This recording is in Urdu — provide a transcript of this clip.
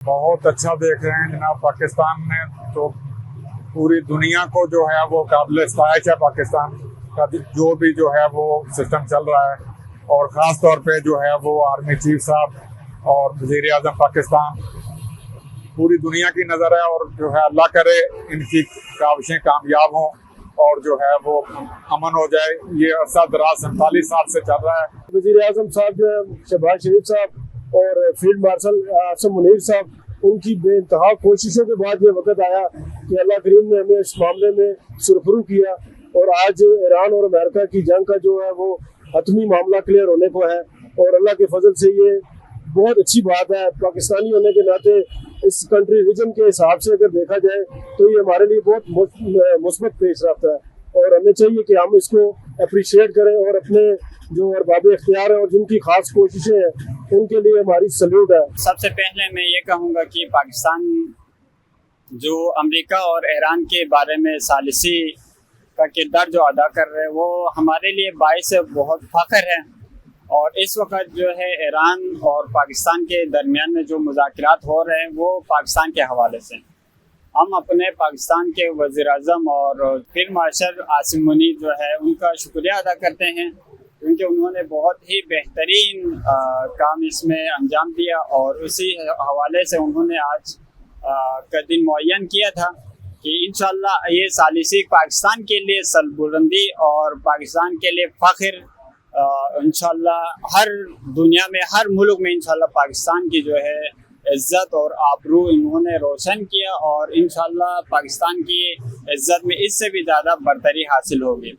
بہت اچھا دیکھ رہے ہیں جناب. پاکستان نے تو پوری دنیا کو جو ہے وہ قابل ستائش ہے. پاکستان کا جو بھی جو ہے وہ سسٹم چل رہا ہے، اور خاص طور پہ جو ہے وہ آرمی چیف صاحب اور وزیر اعظم پاکستان پوری دنیا کی نظر ہے. اور جو ہے اللہ کرے ان کی کاوشیں کامیاب ہوں اور جو ہے وہ امن ہو جائے. یہ عرصہ دراز 47 سال سے چل رہا ہے. وزیر اعظم صاحب جو ہے شہباز شریف صاحب اور فیلڈ مارشل عاصم منیر صاحب، ان کی بے انتہا کوششوں کے بعد یہ وقت آیا کہ اللہ کریم نے ہمیں اس معاملے میں سرخرو کیا، اور آج ایران اور امریکہ کی جنگ کا جو ہے وہ حتمی معاملہ کلیئر ہونے کو ہے. اور اللہ کے فضل سے یہ بہت اچھی بات ہے. پاکستانی ہونے کے ناطے اس کنٹری ریجن کے حساب سے اگر دیکھا جائے تو یہ ہمارے لیے بہت مثبت پیش رفت ہے، اور ہمیں چاہیے کہ ہم اس کو اپریشیٹ کریں، اور اپنے جو ارباب اختیار ہیں اور جن کی خاص کوششیں ہیں ان کے لیے ہماری سلیوٹ ہے. سب سے پہلے میں یہ کہوں گا کہ پاکستان جو امریکہ اور ایران کے بارے میں ثالثی کا کردار جو ادا کر رہے ہیں وہ ہمارے لیے باعث بہت فخر ہے. اور اس وقت جو ہے ایران اور پاکستان کے درمیان میں جو مذاکرات ہو رہے ہیں وہ پاکستان کے حوالے سے ہم اپنے پاکستان کے وزیر اعظم اور فیلڈ مارشل عاصم منیر جو ہے ان کا شکریہ ادا کرتے ہیں، کیونکہ انہوں نے بہت ہی بہترین کام اس میں انجام دیا. اور اسی حوالے سے انہوں نے آج کا دن معین کیا تھا کہ انشاءاللہ یہ ثالثی پاکستان کے لیے سربلندی اور پاکستان کے لیے فخر انشاءاللہ ہر دنیا میں ہر ملک میں انشاءاللہ پاکستان کی جو ہے عزت اور آبرو انہوں نے روشن کیا، اور انشاءاللہ پاکستان کی عزت میں اس سے بھی زیادہ برتری حاصل ہوگی.